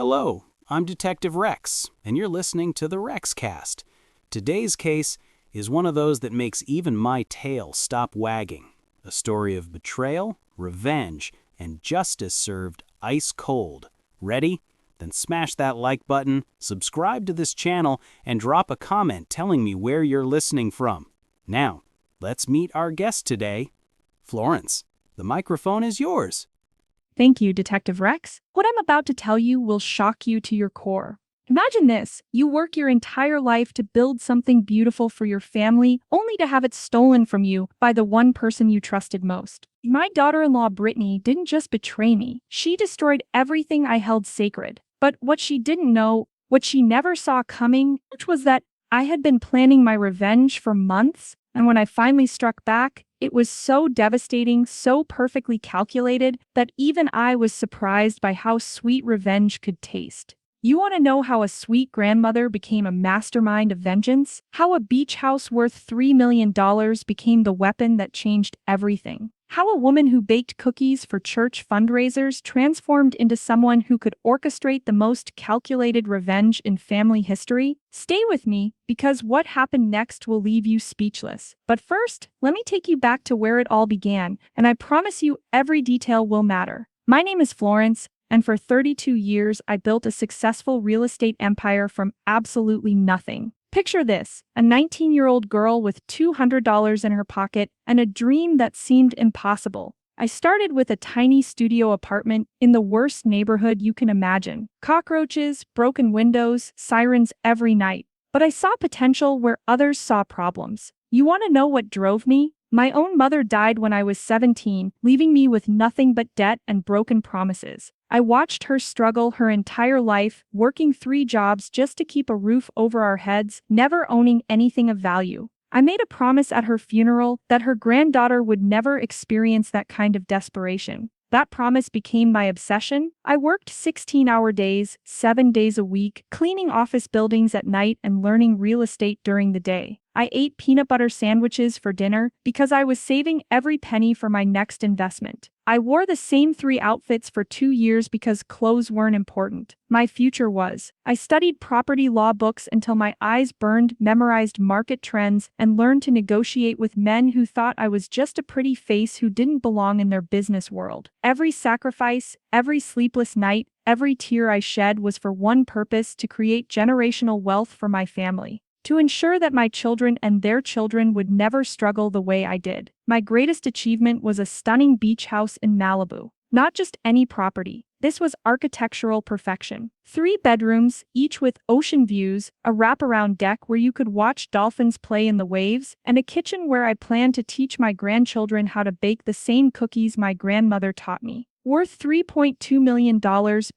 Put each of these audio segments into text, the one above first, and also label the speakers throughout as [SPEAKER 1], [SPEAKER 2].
[SPEAKER 1] Hello, I'm Detective Rex, and you're listening to the REXCAST. Today's case is one of those that makes even my tail stop wagging. A story of betrayal, revenge, and justice served ice cold. Ready? Then smash that like button, subscribe to this channel, and drop a comment telling me where you're listening from. Now, let's meet our guest today. Florence, the microphone is yours.
[SPEAKER 2] Thank you, Detective Rex. What I'm about to tell you will shock you to your core. Imagine this. You work your entire life to build something beautiful for your family, only to have it stolen from you by the one person you trusted most. My daughter-in-law, Britney, didn't just betray me. She destroyed everything I held sacred. But what she didn't know, what she never saw coming, which was that I had been planning my revenge for months, and when I finally struck back, it was so devastating, so perfectly calculated, that even I was surprised by how sweet revenge could taste. You want to know how a sweet grandmother became a mastermind of vengeance? How a beach house worth $3 million became the weapon that changed everything? How a woman who baked cookies for church fundraisers transformed into someone who could orchestrate the most calculated revenge in family history? Stay with me, because what happened next will leave you speechless. But first, let me take you back to where it all began, and I promise you every detail will matter. My name is Florence, and for 32 years I built a successful real estate empire from absolutely nothing. Picture this, a 19-year-old girl with $200 in her pocket and a dream that seemed impossible. I started with a tiny studio apartment in the worst neighborhood you can imagine. Cockroaches, broken windows, sirens every night. But I saw potential where others saw problems. You want to know what drove me? My own mother died when I was 17, leaving me with nothing but debt and broken promises. I watched her struggle her entire life, working 3 jobs just to keep a roof over our heads, never owning anything of value. I made a promise at her funeral that her granddaughter would never experience that kind of desperation. That promise became my obsession. I worked 16-hour days, 7 days a week, cleaning office buildings at night and learning real estate during the day. I ate peanut butter sandwiches for dinner because I was saving every penny for my next investment. I wore the same 3 outfits for 2 years because clothes weren't important. My future was. I studied property law books until my eyes burned, memorized market trends, and learned to negotiate with men who thought I was just a pretty face who didn't belong in their business world. Every sacrifice, every sleepless night, every tear I shed was for one purpose: to create generational wealth for my family. To ensure that my children and their children would never struggle the way I did. My greatest achievement was a stunning beach house in Malibu. Not just any property. This was architectural perfection. 3 bedrooms, each with ocean views, a wraparound deck where you could watch dolphins play in the waves, and a kitchen where I planned to teach my grandchildren how to bake the same cookies my grandmother taught me. Worth $3.2 million,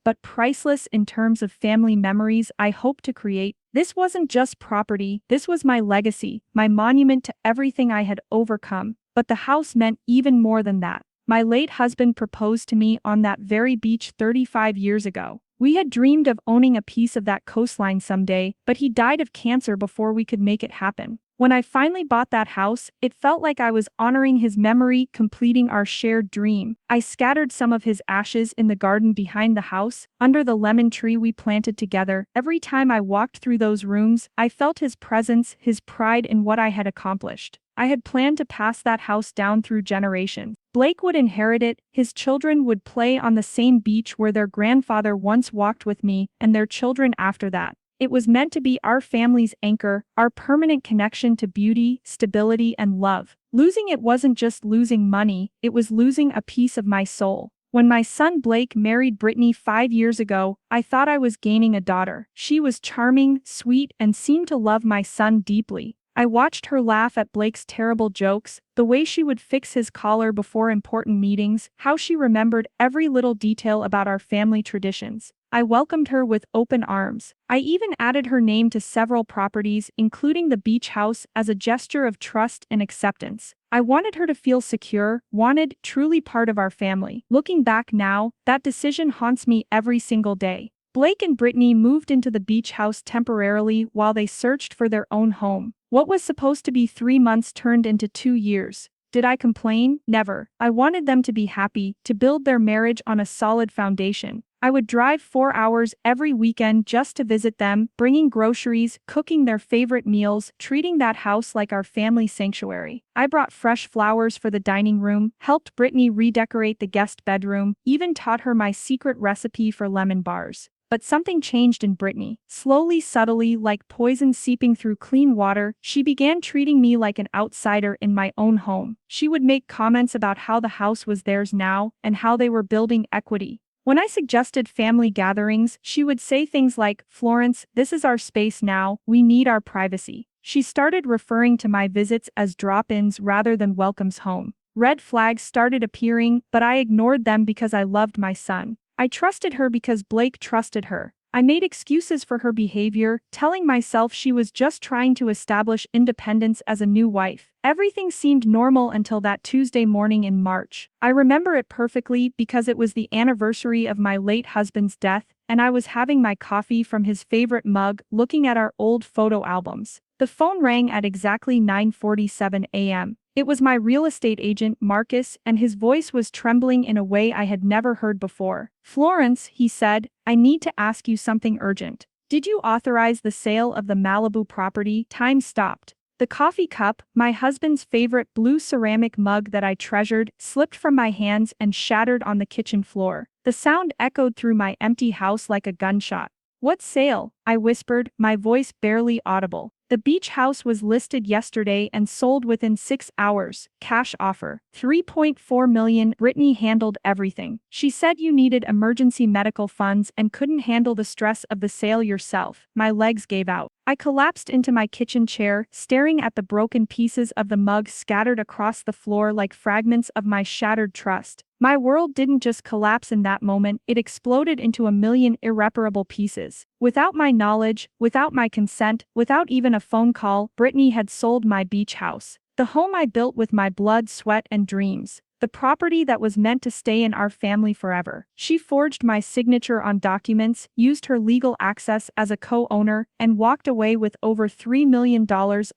[SPEAKER 2] but priceless in terms of family memories I hope to create. This wasn't just property, this was my legacy, my monument to everything I had overcome. But the house meant even more than that. My late husband proposed to me on that very beach 35 years ago. We had dreamed of owning a piece of that coastline someday, but he died of cancer before we could make it happen. When I finally bought that house, it felt like I was honoring his memory, completing our shared dream. I scattered some of his ashes in the garden behind the house, under the lemon tree we planted together. Every time I walked through those rooms, I felt his presence, his pride in what I had accomplished. I had planned to pass that house down through generations. Blake would inherit it, his children would play on the same beach where their grandfather once walked with me, and their children after that. It was meant to be our family's anchor, our permanent connection to beauty, stability, and love. Losing it wasn't just losing money, it was losing a piece of my soul. When my son Blake married Britney 5 years ago, I thought I was gaining a daughter. She was charming, sweet, and seemed to love my son deeply. I watched her laugh at Blake's terrible jokes, the way she would fix his collar before important meetings, how she remembered every little detail about our family traditions. I welcomed her with open arms. I even added her name to several properties, including the beach house, as a gesture of trust and acceptance. I wanted her to feel secure, wanted, truly part of our family. Looking back now, that decision haunts me every single day. Blake and Britney moved into the beach house temporarily while they searched for their own home. What was supposed to be 3 months turned into 2 years. Did I complain? Never. I wanted them to be happy, to build their marriage on a solid foundation. I would drive 4 hours every weekend just to visit them, bringing groceries, cooking their favorite meals, treating that house like our family sanctuary. I brought fresh flowers for the dining room, helped Britney redecorate the guest bedroom, even taught her my secret recipe for lemon bars. But something changed in Britney. Slowly, subtly, like poison seeping through clean water, she began treating me like an outsider in my own home. She would make comments about how the house was theirs now, and how they were building equity. When I suggested family gatherings, she would say things like, "Florence, this is our space now, we need our privacy." She started referring to my visits as drop-ins rather than welcomes home. Red flags started appearing, but I ignored them because I loved my son. I trusted her because Blake trusted her. I made excuses for her behavior, telling myself she was just trying to establish independence as a new wife. Everything seemed normal until that Tuesday morning in March. I remember it perfectly because it was the anniversary of my late husband's death, and I was having my coffee from his favorite mug, looking at our old photo albums. The phone rang at exactly 9:47 a.m. It was my real estate agent, Marcus, and his voice was trembling in a way I had never heard before. "Florence," he said, "I need to ask you something urgent. Did you authorize the sale of the Malibu property?" Time stopped. The coffee cup, my husband's favorite blue ceramic mug that I treasured, slipped from my hands and shattered on the kitchen floor. The sound echoed through my empty house like a gunshot. "What sale?" I whispered, my voice barely audible. "The beach house was listed yesterday and sold within 6 hours. Cash offer. 3.4 million. Britney handled everything. She said you needed emergency medical funds and couldn't handle the stress of the sale yourself." My legs gave out. I collapsed into my kitchen chair, staring at the broken pieces of the mug scattered across the floor like fragments of my shattered trust. My world didn't just collapse in that moment, it exploded into a million irreparable pieces. Without my knowledge, without my consent, without even a phone call, Britney had sold my beach house. The home I built with my blood, sweat, and dreams. The property that was meant to stay in our family forever. She forged my signature on documents, used her legal access as a co-owner, and walked away with over $3 million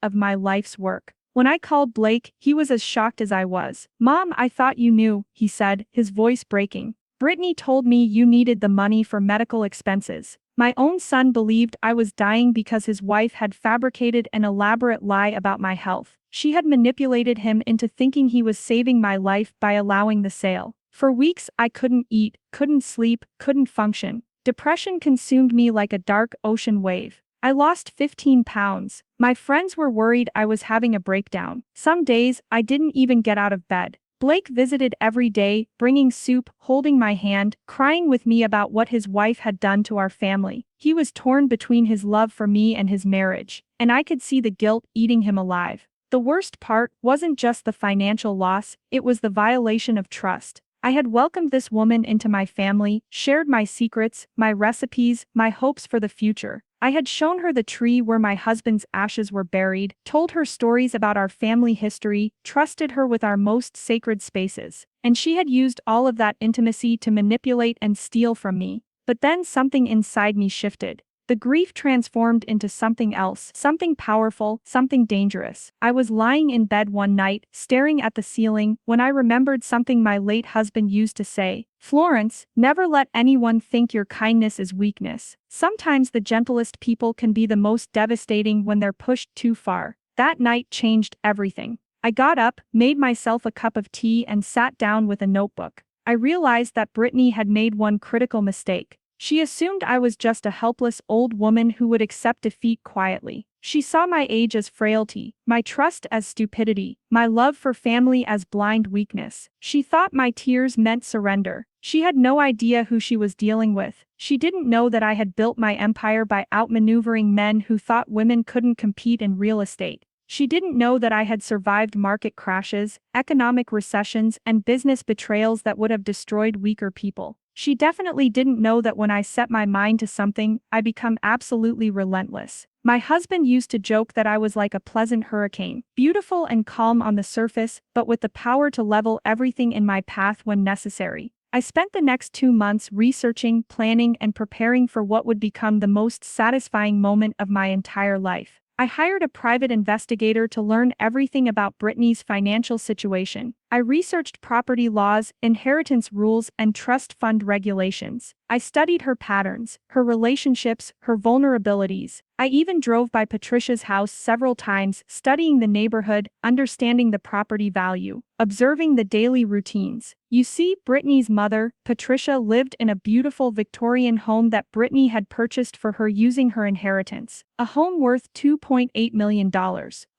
[SPEAKER 2] of my life's work. When I called Blake, he was as shocked as I was. "Mom, I thought you knew," he said, his voice breaking. "Britney told me you needed the money for medical expenses." My own son believed I was dying because his wife had fabricated an elaborate lie about my health. She had manipulated him into thinking he was saving my life by allowing the sale. For weeks, I couldn't eat, couldn't sleep, couldn't function. Depression consumed me like a dark ocean wave. I lost 15 pounds. My friends were worried I was having a breakdown. Some days, I didn't even get out of bed. Blake visited every day, bringing soup, holding my hand, crying with me about what his wife had done to our family. He was torn between his love for me and his marriage, and I could see the guilt eating him alive. The worst part wasn't just the financial loss, it was the violation of trust. I had welcomed this woman into my family, shared my secrets, my recipes, my hopes for the future. I had shown her the tree where my husband's ashes were buried, told her stories about our family history, trusted her with our most sacred spaces. And she had used all of that intimacy to manipulate and steal from me. But then something inside me shifted. The grief transformed into something else, something powerful, something dangerous. I was lying in bed one night, staring at the ceiling, when I remembered something my late husband used to say. "Florence, never let anyone think your kindness is weakness. Sometimes the gentlest people can be the most devastating when they're pushed too far." That night changed everything. I got up, made myself a cup of tea and sat down with a notebook. I realized that Britney had made one critical mistake. She assumed I was just a helpless old woman who would accept defeat quietly. She saw my age as frailty, my trust as stupidity, my love for family as blind weakness. She thought my tears meant surrender. She had no idea who she was dealing with. She didn't know that I had built my empire by outmaneuvering men who thought women couldn't compete in real estate. She didn't know that I had survived market crashes, economic recessions, and business betrayals that would have destroyed weaker people. She definitely didn't know that when I set my mind to something, I become absolutely relentless. My husband used to joke that I was like a pleasant hurricane, beautiful and calm on the surface, but with the power to level everything in my path when necessary. I spent the next 2 months researching, planning, and preparing for what would become the most satisfying moment of my entire life. I hired a private investigator to learn everything about Britney's financial situation. I researched property laws, inheritance rules, and trust fund regulations. I studied her patterns, her relationships, her vulnerabilities. I even drove by Patricia's house several times, studying the neighborhood, understanding the property value, observing the daily routines. You see, Britney's mother, Patricia, lived in a beautiful Victorian home that Britney had purchased for her using her inheritance. A home worth $2.8 million.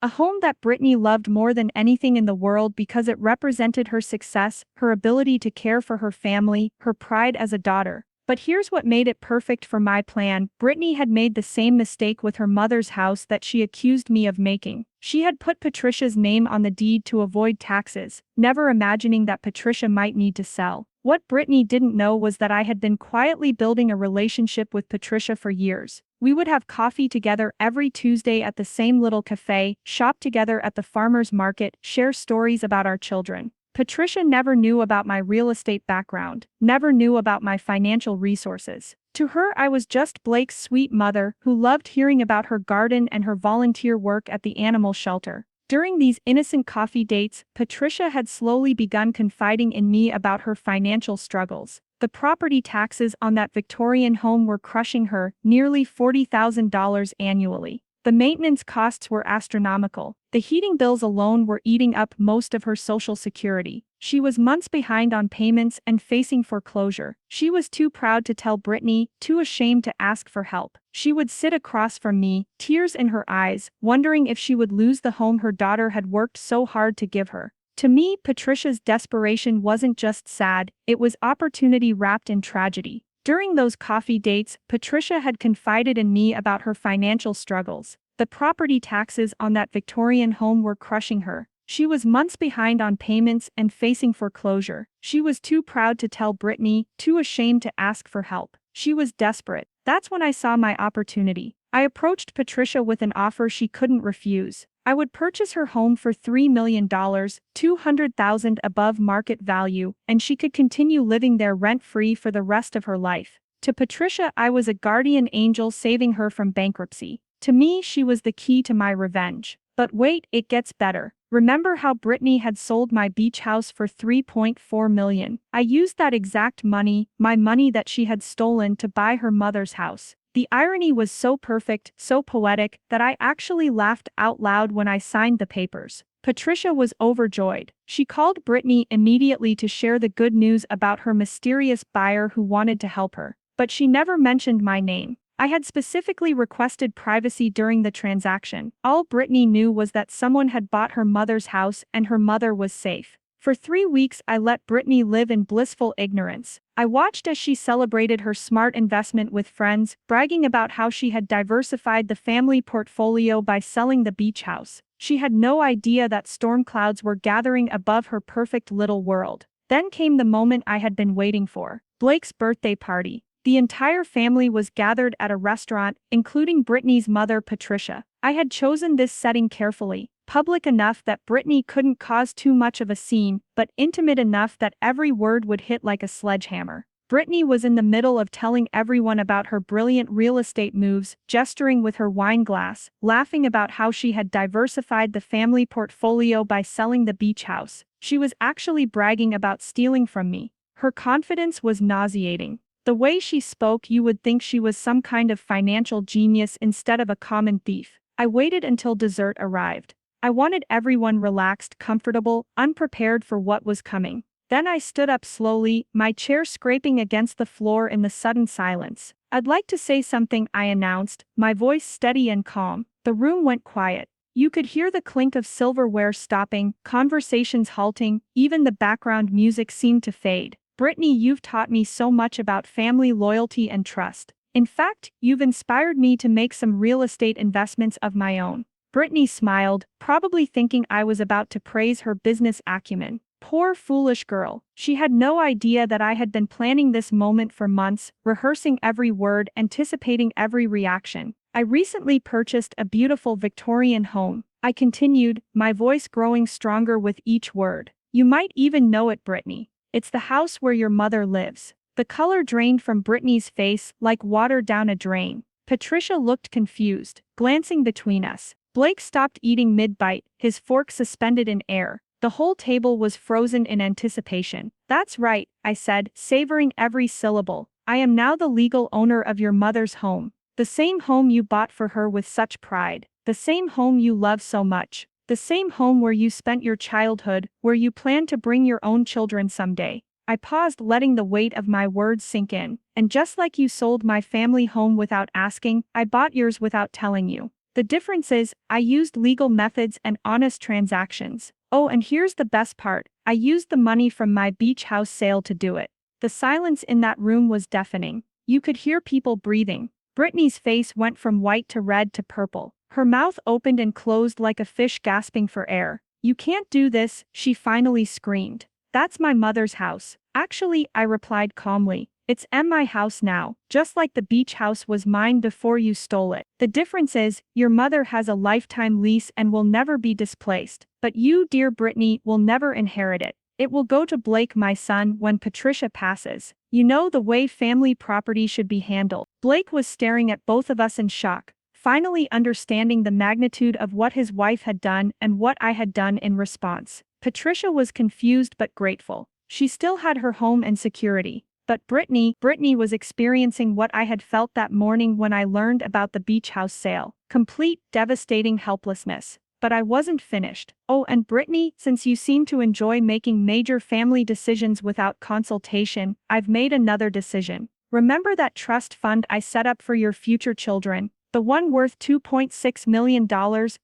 [SPEAKER 2] A home that Britney loved more than anything in the world because it represented her success, her ability to care for her family, her pride as a daughter. But here's what made it perfect for my plan. Britney had made the same mistake with her mother's house that she accused me of making. She had put Patricia's name on the deed to avoid taxes, never imagining that Patricia might need to sell. What Britney didn't know was that I had been quietly building a relationship with Patricia for years. We would have coffee together every Tuesday at the same little cafe, shop together at the farmer's market, share stories about our children. Patricia never knew about my real estate background, never knew about my financial resources. To her, I was just Blake's sweet mother who loved hearing about her garden and her volunteer work at the animal shelter. During these innocent coffee dates, Patricia had slowly begun confiding in me about her financial struggles. The property taxes on that Victorian home were crushing her, nearly $40,000 annually. The maintenance costs were astronomical. The heating bills alone were eating up most of her social security. She was months behind on payments and facing foreclosure. She was too proud to tell Britney, too ashamed to ask for help. She would sit across from me, tears in her eyes, wondering if she would lose the home her daughter had worked so hard to give her. To me, Patricia's desperation wasn't just sad, it was opportunity wrapped in tragedy. During those coffee dates, Patricia had confided in me about her financial struggles. The property taxes on that Victorian home were crushing her. She was months behind on payments and facing foreclosure. She was too proud to tell Britney, too ashamed to ask for help. She was desperate. That's when I saw my opportunity. I approached Patricia with an offer she couldn't refuse. I would purchase her home for $3 million, $200,000 above market value, and she could continue living there rent-free for the rest of her life. To Patricia, I was a guardian angel saving her from bankruptcy. To me, she was the key to my revenge. But wait, it gets better. Remember how Britney had sold my beach house for $3.4 million? I used that exact money, my money that she had stolen, to buy her mother's house. The irony was so perfect, so poetic, that I actually laughed out loud when I signed the papers. Patricia was overjoyed. She called Britney immediately to share the good news about her mysterious buyer who wanted to help her. But she never mentioned my name. I had specifically requested privacy during the transaction. All Britney knew was that someone had bought her mother's house and her mother was safe. For 3 weeks, I let Britney live in blissful ignorance. I watched as she celebrated her smart investment with friends, bragging about how she had diversified the family portfolio by selling the beach house. She had no idea that storm clouds were gathering above her perfect little world. Then came the moment I had been waiting for: Blake's birthday party. The entire family was gathered at a restaurant, including Britney's mother, Patricia. I had chosen this setting carefully, public enough that Britney couldn't cause too much of a scene, but intimate enough that every word would hit like a sledgehammer. Britney was in the middle of telling everyone about her brilliant real estate moves, gesturing with her wine glass, laughing about how she had diversified the family portfolio by selling the beach house. She was actually bragging about stealing from me. Her confidence was nauseating. The way she spoke, you would think she was some kind of financial genius instead of a common thief. I waited until dessert arrived. I wanted everyone relaxed, comfortable, unprepared for what was coming. Then I stood up slowly, my chair scraping against the floor in the sudden silence. "I'd like to say something," I announced, my voice steady and calm. The room went quiet. You could hear the clink of silverware stopping, conversations halting, even the background music seemed to fade. "Britney, you've taught me so much about family loyalty and trust. In fact, you've inspired me to make some real estate investments of my own." Britney smiled, probably thinking I was about to praise her business acumen. Poor foolish girl. She had no idea that I had been planning this moment for months, rehearsing every word, anticipating every reaction. "I recently purchased a beautiful Victorian home," I continued, my voice growing stronger with each word. "You might even know it, Britney. It's the house where your mother lives." The color drained from Britney's face like water down a drain. Patricia looked confused, glancing between us. Blake stopped eating mid-bite, his fork suspended in air. The whole table was frozen in anticipation. "That's right," I said, savoring every syllable. "I am now the legal owner of your mother's home. The same home you bought for her with such pride. The same home you love so much. The same home where you spent your childhood, where you plan to bring your own children someday." I paused, letting the weight of my words sink in. "And just like you sold my family home without asking, I bought yours without telling you. The difference is, I used legal methods and honest transactions. Oh, and here's the best part. I used the money from my beach house sale to do it." The silence in that room was deafening. You could hear people breathing. Britney's face went from white to red to purple. Her mouth opened and closed like a fish gasping for air. "You can't do this," she finally screamed. "That's my mother's house." "Actually," I replied calmly, "it's my house now, just like the beach house was mine before you stole it. The difference is, your mother has a lifetime lease and will never be displaced. But you, dear Britney, will never inherit it. It will go to Blake, my son, when Patricia passes. You know the way family property should be handled." Blake was staring at both of us in shock, finally understanding the magnitude of what his wife had done and what I had done in response. Patricia was confused but grateful. She still had her home and security. But Britney was experiencing what I had felt that morning when I learned about the beach house sale. Complete, devastating helplessness. But I wasn't finished. "Oh, and Britney, since you seem to enjoy making major family decisions without consultation, I've made another decision. Remember that trust fund I set up for your future children? The one worth $2.6 million,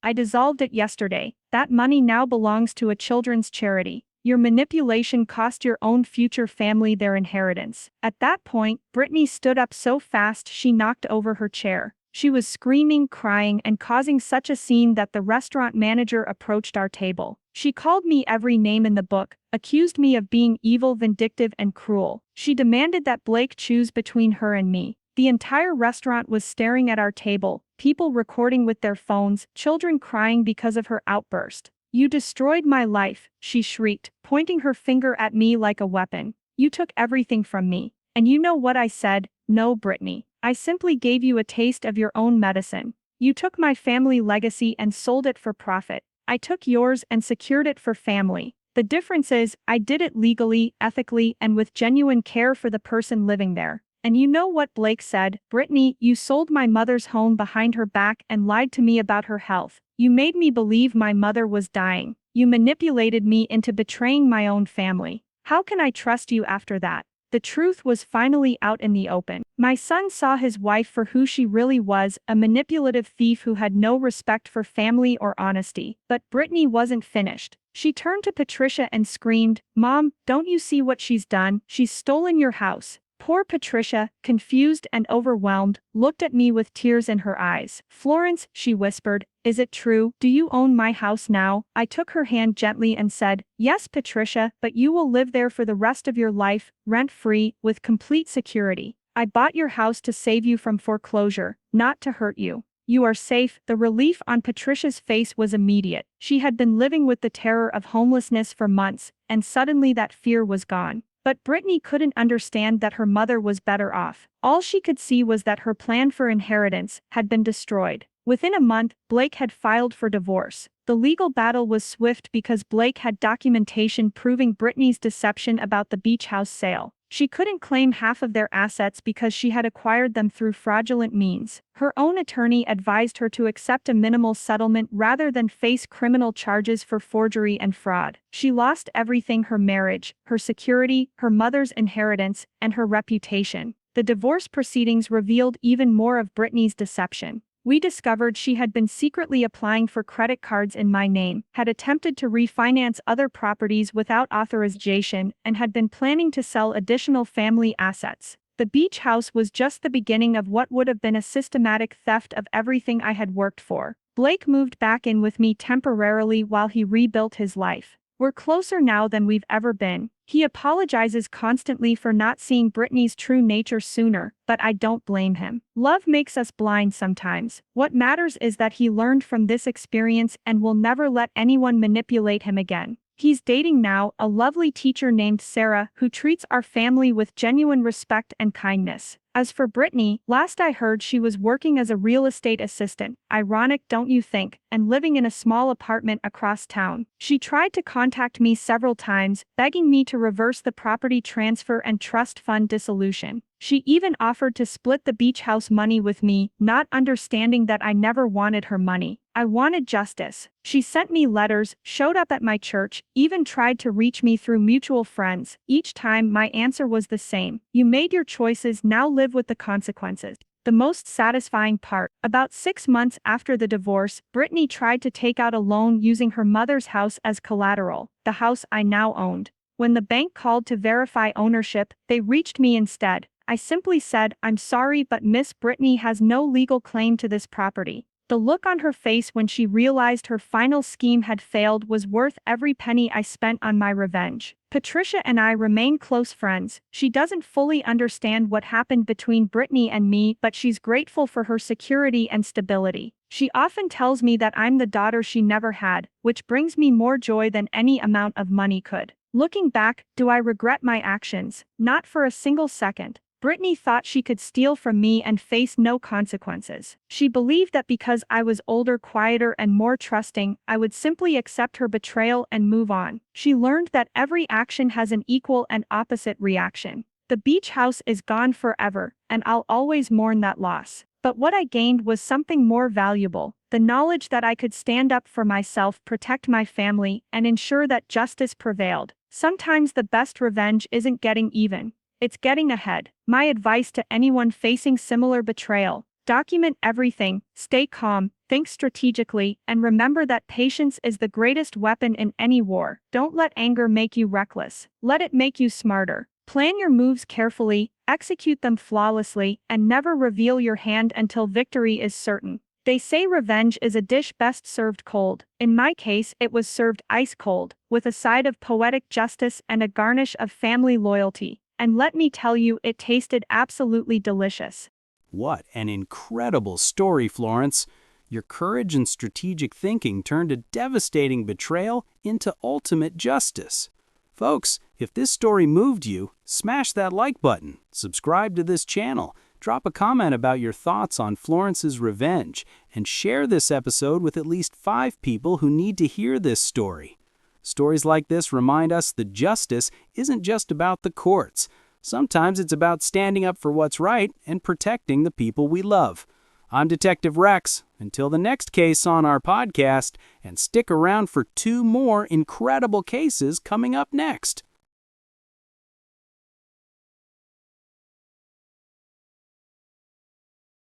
[SPEAKER 2] I dissolved it yesterday. That money now belongs to a children's charity. Your manipulation cost your own future family their inheritance." At that point, Britney stood up so fast she knocked over her chair. She was screaming, crying, and causing such a scene that the restaurant manager approached our table. She called me every name in the book, accused me of being evil, vindictive, and cruel. She demanded that Blake choose between her and me. The entire restaurant was staring at our table, people recording with their phones, children crying because of her outburst. "You destroyed my life," she shrieked, pointing her finger at me like a weapon. "You took everything from me. And you know what I said? No, Britney. I simply gave you a taste of your own medicine. You took my family legacy and sold it for profit. I took yours and secured it for family. The difference is, I did it legally, ethically, and with genuine care for the person living there. And you know what Blake said? Britney, you sold my mother's home behind her back and lied to me about her health. You made me believe my mother was dying. You manipulated me into betraying my own family. How can I trust you after that?" The truth was finally out in the open. My son saw his wife for who she really was, a manipulative thief who had no respect for family or honesty. But Britney wasn't finished. She turned to Patricia and screamed, "Mom, don't you see what she's done? She's stolen your house." Poor Patricia, confused and overwhelmed, looked at me with tears in her eyes. "Florence," she whispered, "is it true? Do you own my house now?" I took her hand gently and said, "Yes, Patricia, but you will live there for the rest of your life, rent-free, with complete security. I bought your house to save you from foreclosure, not to hurt you. You are safe." The relief on Patricia's face was immediate. She had been living with the terror of homelessness for months, and suddenly that fear was gone. But Britney couldn't understand that her mother was better off. All she could see was that her plan for inheritance had been destroyed. Within a month, Blake had filed for divorce. The legal battle was swift because Blake had documentation proving Britney's deception about the beach house sale. She couldn't claim half of their assets because she had acquired them through fraudulent means. Her own attorney advised her to accept a minimal settlement rather than face criminal charges for forgery and fraud. She lost everything: her marriage, her security, her mother's inheritance, and her reputation. The divorce proceedings revealed even more of Britney's deception. We discovered she had been secretly applying for credit cards in my name, had attempted to refinance other properties without authorization, and had been planning to sell additional family assets. The beach house was just the beginning of what would have been a systematic theft of everything I had worked for. Blake moved back in with me temporarily while he rebuilt his life. We're closer now than we've ever been. He apologizes constantly for not seeing Britney's true nature sooner, but I don't blame him. Love makes us blind sometimes. What matters is that he learned from this experience and will never let anyone manipulate him again. He's dating now, a lovely teacher named Sarah who treats our family with genuine respect and kindness. As for Britney, last I heard she was working as a real estate assistant, ironic don't you think, and living in a small apartment across town. She tried to contact me several times, begging me to reverse the property transfer and trust fund dissolution. She even offered to split the beach house money with me, not understanding that I never wanted her money. I wanted justice. She sent me letters, showed up at my church, even tried to reach me through mutual friends. Each time my answer was the same. You made your choices, now live with the consequences. The most satisfying part, about 6 months after the divorce, Britney tried to take out a loan using her mother's house as collateral, the house I now owned. When the bank called to verify ownership, they reached me instead. I simply said, "I'm sorry, but Miss Britney has no legal claim to this property." The look on her face when she realized her final scheme had failed was worth every penny I spent on my revenge. Patricia and I remain close friends. She doesn't fully understand what happened between Britney and me, but she's grateful for her security and stability. She often tells me that I'm the daughter she never had, which brings me more joy than any amount of money could. Looking back, do I regret my actions? Not for a single second. Britney thought she could steal from me and face no consequences. She believed that because I was older, quieter, and more trusting, I would simply accept her betrayal and move on. She learned that every action has an equal and opposite reaction. The beach house is gone forever, and I'll always mourn that loss. But what I gained was something more valuable, the knowledge that I could stand up for myself, protect my family, and ensure that justice prevailed. Sometimes the best revenge isn't getting even. It's getting ahead. My advice to anyone facing similar betrayal: document everything, stay calm, think strategically, and remember that patience is the greatest weapon in any war. Don't let anger make you reckless. Let it make you smarter. Plan your moves carefully, execute them flawlessly, and never reveal your hand until victory is certain. They say revenge is a dish best served cold. In my case, it was served ice cold, with a side of poetic justice and a garnish of family loyalty. And let me tell you, it tasted absolutely delicious.
[SPEAKER 1] What an incredible story, Florence. Your courage and strategic thinking turned a devastating betrayal into ultimate justice. Folks, if this story moved you, smash that like button, subscribe to this channel, drop a comment about your thoughts on Florence's revenge, and share this episode with at least 5 people who need to hear this story. Stories like this remind us that justice isn't just about the courts. Sometimes it's about standing up for what's right and protecting the people we love. I'm Detective Rex. Until the next case on our podcast, and stick around for 2 more incredible cases coming up next.